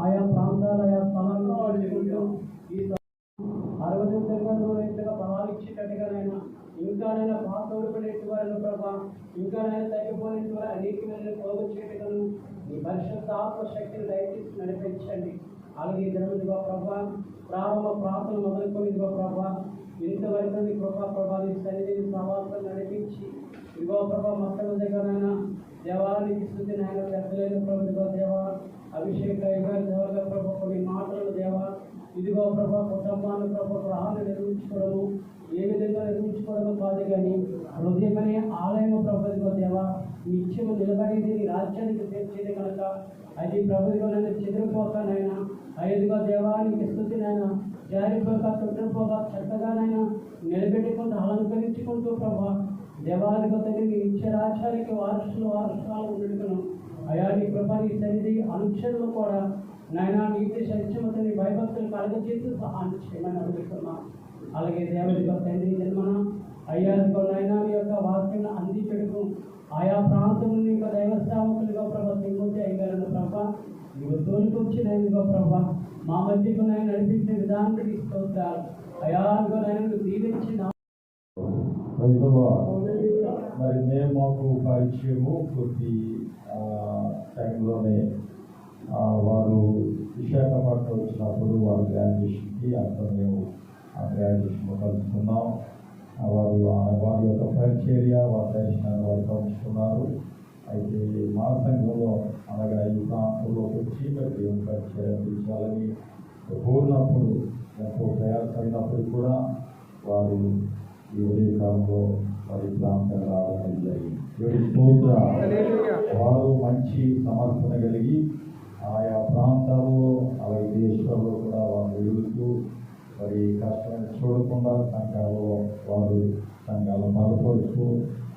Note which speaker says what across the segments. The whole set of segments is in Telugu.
Speaker 1: ఆయా ప్రాంతాల ఆయా స్థలాల్లో ఈ 60 రైతులుగా ప్రణాళించేటట్టుగానైనా ఇంకానైనా పాతోడిపడేటువంటి ప్రభా ఇంకానైనా తగ్గిపోయిన అనేకమైన పోగొచ్చేట్టుగాను ఈ పరిశుద్ధ ఆత్మశక్తిని దయచేసి నడిపించండి. అలాగే ఇదిగో ప్రభా ప్రారంభ ప్రాంతం మొదలుకొని ఇదిగో ప్రభా ఇంతవరకు నీ ప్రభా నీ సన్నిధిని ప్రవాసం నడిపించి ఇదిగో ప్రభా మొత్తం దగ్గరైనా దేవానికి స్థుతి నాయన పెద్దలైన ప్రభు దేవా అభిషేక దేవాల ప్రభు కొన్ని మాటలు దేవా ఇదిగో ప్రభా కుటుంబాన్ని ప్రభు గృహాన్ని నిర్మించుకోవడము ఏ విధంగా నిర్మించుకోవడము కాదు కానీ హృదయమనే ఆలయము ప్రభుత్వ దేవా నిత్యము నిలబడేది నీ రాజ్యానికి తెచ్చేది కనుక అది ప్రభుత్వం చెదిరిపోతానైనా ఐదుగా దేవానికి స్థుతినైనా జారిపోక చుట్టపోగా చక్కగానైనా నిలబెట్టుకుంటూ అలంకరించుకుంటూ ప్రభా దేవానికి తండ్రి ఇచ్చే రాజ్యానికి వారసులు ఉండడుకును అయా నీ కృపని సరిది అనుక్షణలు కూడా నాయన నీతి సత్యమతని భయభక్తులు కలగజేసి సహాయం చేయమని అడుగుతున్నా. అలాగే దేవుడిగా తండ్రి జన్మన అయ్యాదిగో నాయన నీ యొక్క వాక్యాన్ని అందించడుకు ఆయా ప్రాంతం నుండి ఇంకా దైవస్థాపకులుగా ప్రభా తిరుగుతే అయ్యారన్న ప్రభా నీకు తోలుకొచ్చినదిగో ప్రభా మా మధ్యకు నేను నడిపించే విధానాన్ని స్తోత్రాలు అయాదిగో నేను దీవించిన
Speaker 2: మరి మేము మాకు పరిచయము కొద్ది టైంలోనే వారు విశాఖపట్నం వచ్చినప్పుడు వారు గ్రాడ్యుయేషన్కి అక్కడ మేము ఆ గ్రాడ్యుయేషన్లో కలుసుకున్నాం. వారి యొక్క పరిచర్య వారి దర్శనాన్ని వారు పంచుకున్నారు. అయితే మా సంఘంలో అనగా ఈ ప్రాంతంలోకి వచ్చి మరి దేవుని పరిచర్య తీర్చాలని కోరినప్పుడు ఎంతో ప్రయాసమైనప్పుడు కూడా వారు ఈ ఉదయకాలంలో వారి ప్రాంతం రావడం జరిగింది. వారు మంచి సమర్పణ కలిగి ఆయా ప్రాంతాల్లో అలాగే దేశంలో కూడా వారు వెలుగుతూ మరి కష్టాన్ని చూడకుండా సంఘాలు బలపరుస్తూ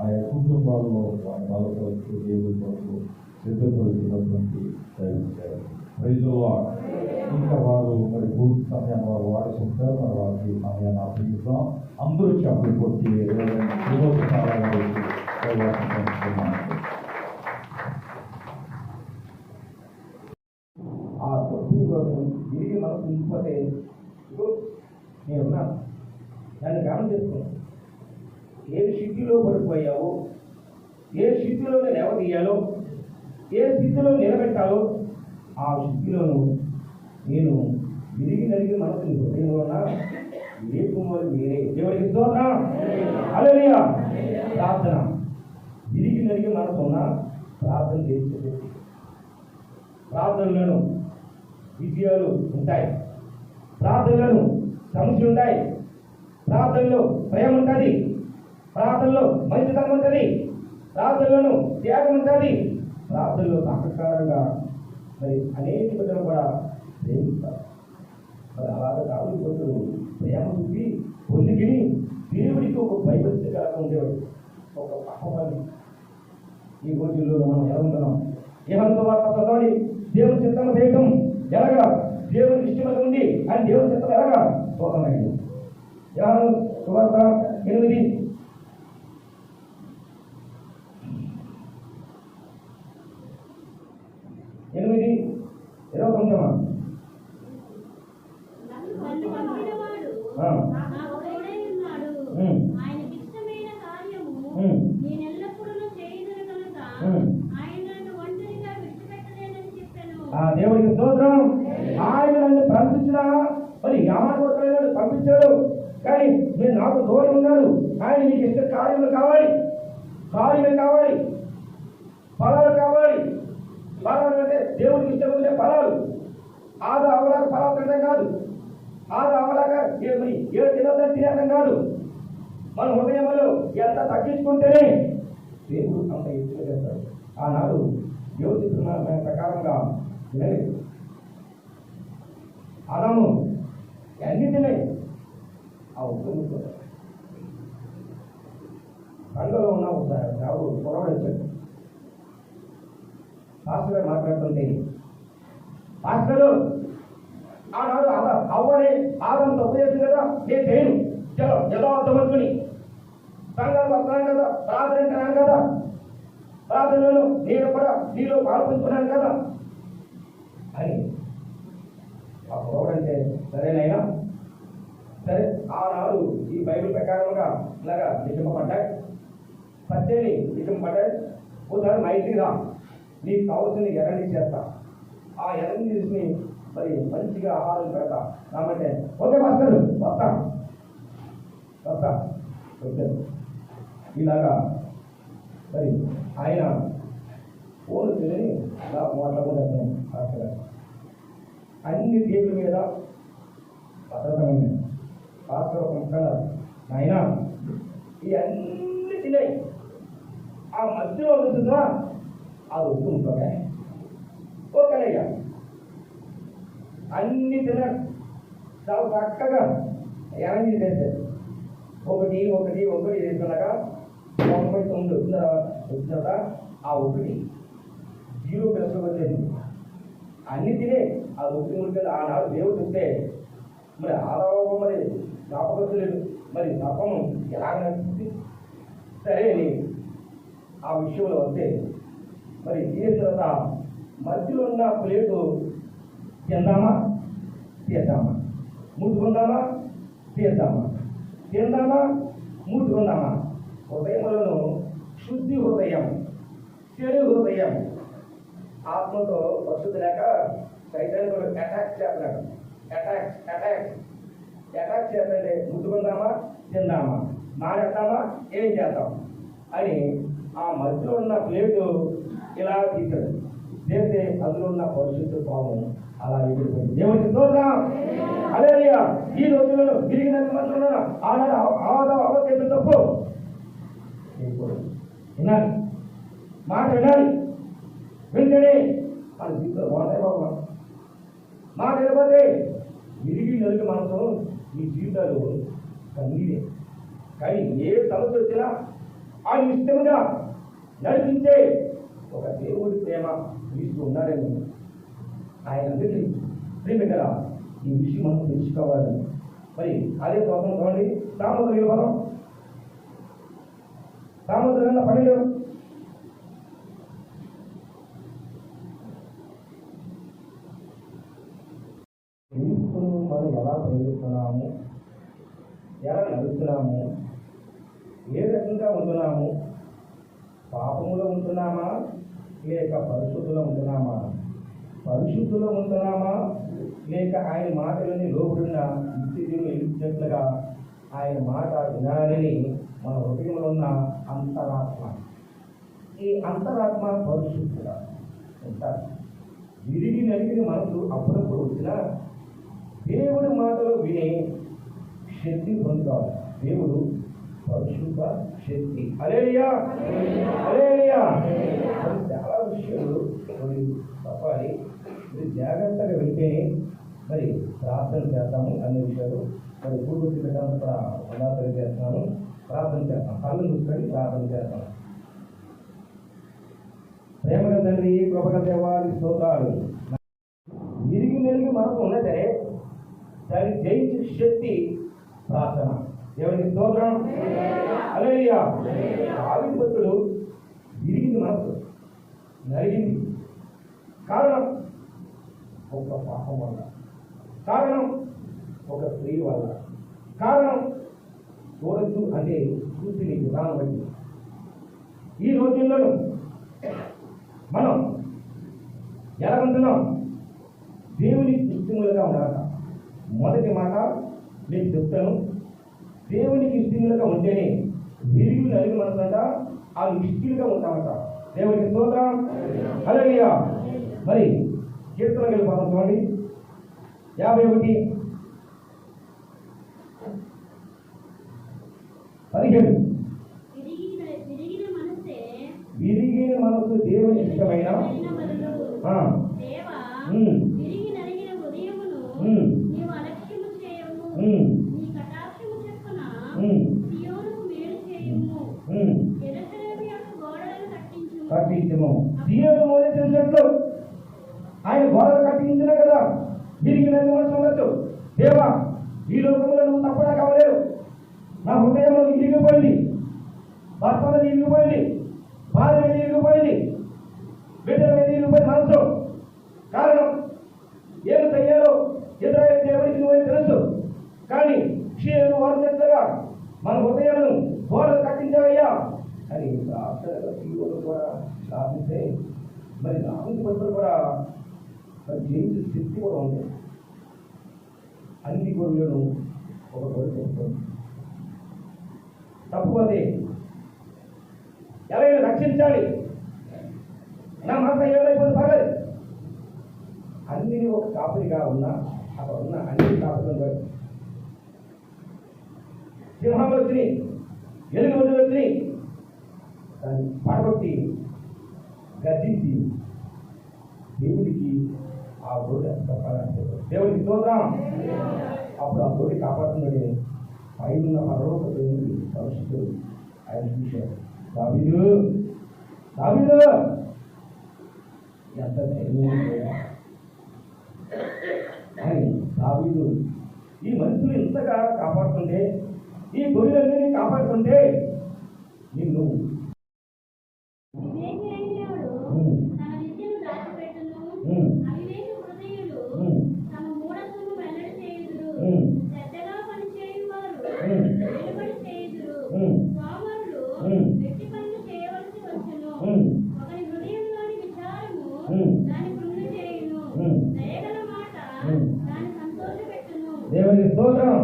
Speaker 2: ఆయా కుటుంబాల్లో వారు బలపరుస్తూ దేవుడి కొరకు సిద్ధపడుతున్నటువంటి ప్రజల్లో ఇంకా వారు మరి పూర్తి సమయాన్ని వారు వాడుకుంటారు. మరి వారికి సమయాన్ని అప్పగిస్తాం. అందరూ చెప్పలు కొట్టి
Speaker 3: ఆ తొట్టి తిరిగి మనకు ఇంకోతే నేనున్నా దాన్ని గమనం చేసుకున్నాను. ఏ స్థితిలో పడిపోయావో, ఏ స్థితిలో లేవదీయాలో, ఏ స్థితిలో నిలబెట్టాలో ఆ స్థితిలోను నేను విరిగి నరిగి మనసు హృదయంలో ఉన్నా లేకుమని మీరే దేవుడికి స్తోత్రం. హల్లెలూయా. ప్రార్థన విరిగి నరిగి మనసు ఉన్నా ప్రార్థన చేసి ప్రార్థనలను విజయాలు ఉంటాయి, ప్రార్థనలను సమస్యలు ఉంటాయి, ప్రార్థనలో ప్రేమ ఉంటుంది, ప్రార్థనలో మంచితనం ఉంటుంది, ప్రార్థనలోను త్యాగం ఉంటుంది, ప్రార్థనలో సాక్షాత్కారంగా మరి అనేక బిడ్డలు కూడా ప్రేమిస్తారు. మరి అలాగే కావాలి కొట్టు ప్రేమ చూపి పొందికిని దేవుడికి ఒక భయభక్తిగా ఉండేవాడు ఒక పక్కపల్లి. ఈ రోజుల్లో మనం ఎలా ఉంటున్నాం? ఏమంతో చదవాలి దేవుని చిత్తం చేయటం ఎలాగా, దేవుని ఇష్టమై ఉంది అని దేవుని చిత్తం ఎలాగా చూడమైంది. యోహాను సువార్త 8:21 దేవుడికి స్తోత్రం. ఆయన నన్ను పంపించిన మరి యామాడు పంపించాడు, కానీ మీరు నాకు దూరం ఉన్నారు. ఆయన మీకు ఇష్ట కార్యములు కావాలి, ఫలాలు కావాలి. ఫలాలు అంటే దేవుడికి ఇష్టం ఉండే ఫలాలు. ఆదా అవలాగా ఫలాలు తినడం కాదు, ఆదా అవలాగా ఏ తినదని తినడం కాదు. మన హృదయంలో ఎంత తగ్గించుకుంటేనే దేవుడు అంత ఎత్తుగా చేస్తాడు. ఆనాడు యోగి ప్రకారంగా తినలేదు. ఆదాము అన్ని తిన్నాయి. ఆ ఉప్పు పండుగలో ఉన్న దేవుడు పొరవడించాడు. పాస్టర్ గారు మాట్లాడుతుంటే పాస్టర్లు ఆనాడు అవ్వని ఆదం తప్పు చేసింది కదా, నేను చేయను జలో అర్థమవుతుని సంఘాలు వస్తున్నాను కదా, ప్రార్థన అంటున్నాను కదా, ప్రార్థనలో నేను కూడా నీలో పాల్పంచుకున్నాను కదా, అని ఆ కురవడంటే సరేనైనా సరే ఆనాడు ఈ బైబిల్ ప్రకారంగా ఇలాగా లిఖింపబడ్డాయి, సత్యాన్ని లిఖింపబడ్డాయి. ఒకసారి మా ఇంటికి రా, నీకు కావాల్సిన ఎర్రని చేస్తా, ఆ ఎర్రని తీసుకుని మరి మంచిగా ఆహారం పెడతా కాబట్టి ఓకే మాస్టర్ వస్తా వస్తా వచ్చారు. ఇలాగా మరి ఆయన ఫోన్ తిని ఇలా మాట్లాడుకుంటున్నాను. అక్కడ అన్ని టేబుల్ మీద భద్రతమైంది. ఆయన ఈ అన్ని తినాయి, ఆ మధ్యలో ఉంటుందా అది వస్తూ ఉంటుంది. ఓకేనయ్యా అన్ని తిన్నాడు, చాలా చక్కగా ఎనర్జీ చేశారు. ఒకటి ఒకటి ఒకటి చేస్తున్నాక 99 వచ్చిన తర్వాత ఆ ఒకటి 0 ప్లస్లో వచ్చేది. అన్ని తినే ఆ ఒకటి ఉంటుంది. ఆనాడు దేవుడు చెప్తే మరి ఆదావ మరి జ్ఞాపకలేదు, మరి తప్పం ఎలాగ నడుస్తుంది. సరే ఆ విషయంలో వస్తే మరి తినే తర్వాత మధ్యలో ఉన్న ప్లేటు తిందామా తీద్దామా, ముట్టుకుందామా తీద్దామా, తిందామా ముట్టుకుందామా. హృదయంలోను శుద్ధి హృదయం, చెడు హృదయం, ఆత్మతో వసతి లేక సైతాన్ని అటాక్ చేస్తున్నాడు. అటాక్ చేస్తుంటే ముట్టుకుందామా తిందామా, మానేద్దామా ఏం చేద్దాం అని ఆ మధ్యలో ఉన్న ప్లేటు ఇలా తీశాడు. చేస్తే అందులో ఉన్న పరిశుద్ధ భావం అలా ఎగిరిపోయింది. దేవుడికి స్తోత్రం. హల్లెలూయా. ఈ రోజులలో తిరిగిన మంత్రులను అవతేలు తప్పు వినాలి, మాట వినాలి. వెంటనే మన జీవితంలో బాగుంటాయి బాబు. మాట వినకపోతే విరిగి నలిగి మనసు ఈ జీవితాలు కన్నీరే. కానీ ఏ సమస్య వచ్చినా ఆయన ఇష్టంగా నడిపించే ఒక దేవుడి ప్రేమ క్రీస్తు ఉన్నాడని ఆయన అందరికీ ప్రేమికరా ఈ విషయం మనం తెలుసుకోవాలి. మరి అదే కోసం చూడండి, సాముద్రం 12 క్రీస్తును మనం ఎలా ప్రేమిస్తున్నాము, ఎలా నడుస్తున్నాము, ఏ రకంగా ఉంటున్నాము, పాపములో ఉంటున్నామా లేక పరిశుద్ధులో ఉంటున్నామా, పరిశుద్ధులో ఉంటున్నామా లేక ఆయన మాటలని లోబడిన నిత్యజీవులు ఇచ్చినట్లుగా ఆయన మాట వినాలని మన హృదయంలో ఉన్న అంతరాత్మ. ఈ అంతరాత్మ పరిశుద్ధుగా ఉంటారు. విరిగి నలిగిన మనసు అప్పుడప్పుడు వచ్చినా దేవుడి మాటలు విని శక్తి పొందుతారు. దేవుడు పరిశుద్ధ శక్తి. హల్లెలూయా హల్లెలూయా. చాలా విషయాలు తప్పాలి. మీరు జాగ్రత్తగా వింటేనే మరి ప్రార్థన చేస్తాము. అన్ని విషయాలు మరి పూర్వతి పెట్టాలని కూడా ఉదాహరణ చేస్తున్నాను. ప్రార్థన చేస్తాం, కళ్ళు చూసుకొని ప్రార్థన చేస్తాం. ప్రేమగా తండ్రి, కృపగా దేవాది స్తోత్రాలు. విరిగి మెరిగి మనకు ఉన్నదే దాన్ని జయించే శక్తి ప్రార్థన. దేవునికి స్తోత్రం. హల్లెలూయా. దావీదు భక్తుడు విరిగింది మనసు, నలిగింది. కారణం ఒక పాపం వల్ల, కారణం ఒక స్త్రీ వల్ల, కారణం చూడొచ్చు అంటే చూసి నీ విధానం బట్టి. ఈ రోజుల్లో మనం ఎలా ఉంటున్నాం? దేవునికి ఇష్టములుగా ఉండాలట. మొదటి మాట నేను చెప్తాను, దేవునికి ఇష్టములుగా ఉంటేనే విరిగి నలిగి మనసంట ఆ ఇష్టలుగా ఉంటామంట. దేవునికి స్తోత్రం. హల్లెలూయా. మరి కీర్తన వెళ్ళిపోతాం చూడండి, 51:17. విరిగిన మనసు దేవుని ఇష్టమైన కట్టించము. సీయోను మోసే తెలిసినట్లు ఆయన గోడలు కట్టించిన కదా. విరిగిన మనసు ఉండొచ్చు. దేవా, ఈ లోకంలో నువ్వు తప్పడా కావలేవు. నా హృదయంలో ఇరిగిపోయింది, భర్తల మీద ఇరిగిపోయింది, భార్య మీద ఇరిగిపోయింది, బిడ్డల మీద ఇరిగిపోయింది మనసు. కారణం పరిస్థితులు కూడా మరి జయించే శక్తి కూడా ఉంది. అన్ని గొర్రెలను ఒక గొర్రె చేస్తుంది. తప్పుకోతే ఎలా రక్షించాలి, నా మాట ఏమైపోతుంది పర్లేదు. అన్ని ఒక కాపురిగా ఉన్నా అక్కడ ఉన్న అన్ని కాపులను సింహాలు వచ్చినాయి, ఎలుగు వదిలి వచ్చినాయి, దాన్ని పడగొట్టి గర్జించి దేవుడికి ఆ గొర్రె దేవుడికి స్తోత్రం. అప్పుడు ఆ గొర్రె కాపాడుతున్నాడు. పైన పరలోక దేవుడి పరిశుద్ధుడు ఆయన చూశాడు. దావీదు దావీదు ఎంత ధైర్యం అని దావీదు ఈ మనుషులు ఇంతగా కాపాడుతుంటే, ఈ గొర్రెలన్నీ కాపాడుతుంటే నిన్ను దేవునికి స్తోత్రం.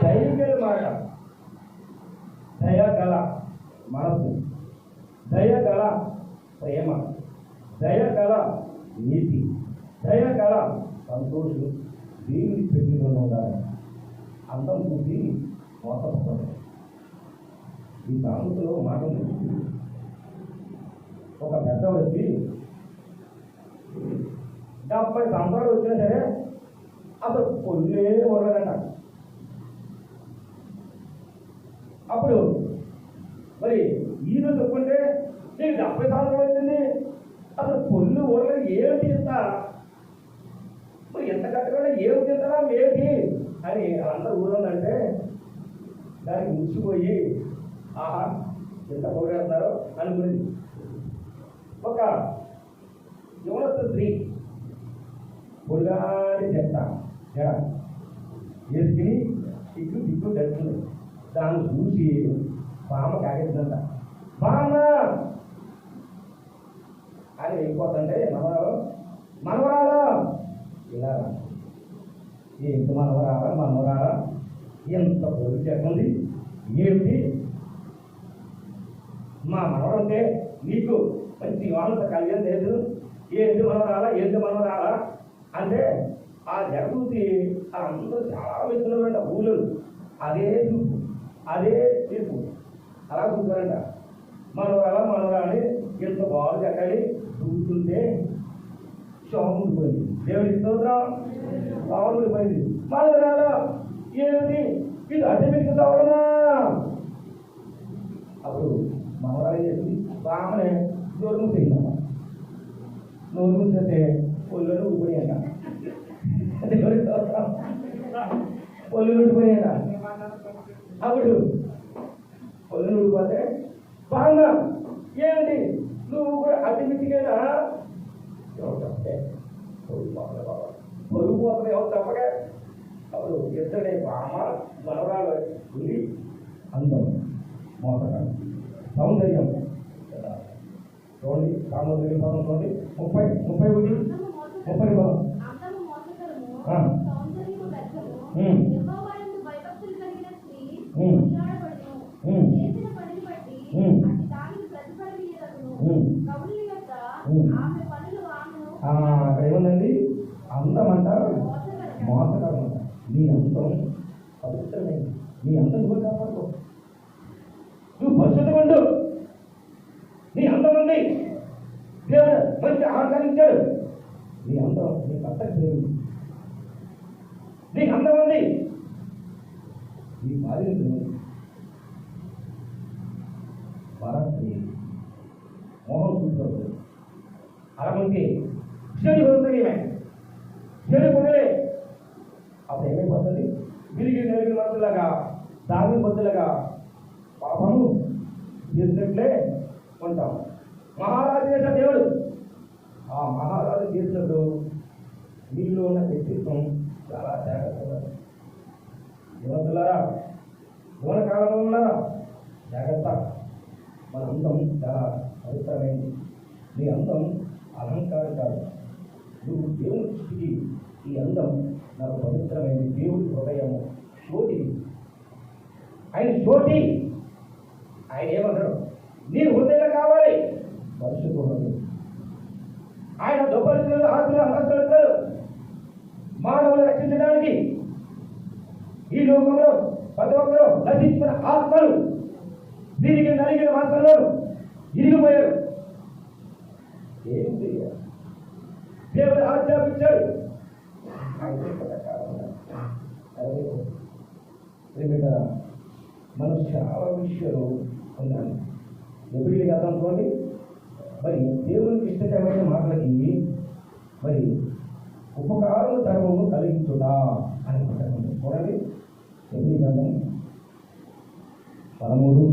Speaker 3: దయగల మాట, దయగల మనసు, దయగల ప్రేమ, దయగల నీతి, దయగల సంతోషం దేవుని పెట్టిలో ఉండాలి. అందం చూసి మోసపోతాడు. ఈ సామెతలో మాట ఒక పెద్ద వచ్చి 70 సంవత్సరాలు వచ్చినా సరే అసలు పొల్లే ఊరలేదంట. అప్పుడు మరి ఈయన చెప్పుకుంటే నీకు 70 సంవత్సరాలు వచ్చింది, అసలు పొల్లు ఊరలేదు, ఏమిటి ఇంత మరి ఎంత కట్టకుండా ఏమి తింటారా ఏమిటి అని అందరూ ఊరందంటే దానికి ముచ్చిపోయి ఆహా ఎంత పొగడేస్తున్నారు అనుకునేది. ఒక యువత స్త్రీ పొడిగానే చెప్తా జడ వేసుకుని దిక్కు దిక్కు తెచ్చుకుంది. దాన్ని చూసి పామ కాగేస్తుందంట. పామ అని వెళ్ళిపోతుంటే మనవరాలా ఇలా ఏంటి మనవరాలా ఎంత పొడి చెప్తుంది ఏమిటి మా మనవరంటే నీకు మంచి వాళ్ళంత కలిగని లేదు, ఏంటి మనవరాలా అంటే ఆ జగూసి అందరూ చాలా వెళ్తున్నారంట. ఊళ్ళు అదే చూపు అదే తీర్పు అలా చూసారంట. మనవరాని ఎంత బాగా చెక్కాలి చూస్తుంటే శోభం పోయింది. దేవుడికి స్తోత్రం. బాగుంది పోయింది. మనవరాలా ఏమిటి ఇది అడ్డమికి కావాలమా? అప్పుడు మనవరాలు చేసింది బాగానే నోరు మూసేసిందమ్మా. నోరు మూసేస్తే ఒళ్ళు ఊడిపోయాక ఒళ్ళు ఊడిపోయాక అప్పుడు ఒళ్ళు ఊడిపోతే బాగా ఏంటి నువ్వు కూడా అడ్డమిచ్చికేనా పొరుగు పోతుంది ఎవరు తప్పగా. అప్పుడు ఇద్దరే బామ మనవరాలు ఉంది. అందం మోసగాడు సౌందర్యం చూడండి. సామర్థ్యం పదం చూడండి. 31 పదం అక్కడ ఏముందండి? అందం అంట మోసగాడు అంట. నీ అందం పవిత్రమైంది. నీ అందం కూడా కాపాడుకో. నువ్వు పరిశుద్ధంగా ఉండు. నీ అందం ఉంది. దేవుడు మంచి ఆహారం ఇచ్చాడు. నీ అందం నీ కట్టకు దేవుడు. నీకు అందం ఉంది. నీ భార్య భారత్ మోహం చూసుకోవచ్చు. అలాగే చెడు కొడుతుంది. చెడు కొడలే అప్పుడు ఏమైపోతుంది? విరిగి నెరిగిన మనుషులాగా దాని బొద్దులుగా పాపము చేసినట్లే ఉంటాం. మహారాజు చేసిన దేవుడు ఆ మహారాజు చేసినప్పుడు వీళ్ళు ఉన్న వ్యక్తిత్వం చాలా జాగ్రత్తగా. యువతులారా, యువన కాలంలో ఉన్నారా? జాగ్రత్త. మన అందం చాలా పవిత్రమైంది. నీ అందం అలంకారం కాదు. నువ్వు దేవుని దృష్టికి ఈ అందం నాకు పవిత్రమైంది. దేవుడి హృదయము షోటి, ఆయన షోటి. ఆయన ఏమన్నాడు? నీ హృదయం కావాలి పరిశుభ్రుడు. ఆయన దొబ్బరిస్తున్న ఆత్మలు అనవసరం మానవులు రక్షించడానికి ఈ లోకంలో ప్రతి ఒక్కరు నశించిన ఆత్మలు దీనికి నలిగిన మాత్రంలో ఇరిగిపోయారు. ఏం చేయాలి? దేవుడు ఆజ్ఞాపించాడు. మనం చాలా విషయాలు ఉండాలి. ఎప్పుడు కదా అనుకోండి, మరి దేవునికి ఇష్టకరమైన మాటలకి మరి ఉపకారం ధర్మము కలిగించుదా అని చూడండి. ఎప్పుడు కదా 13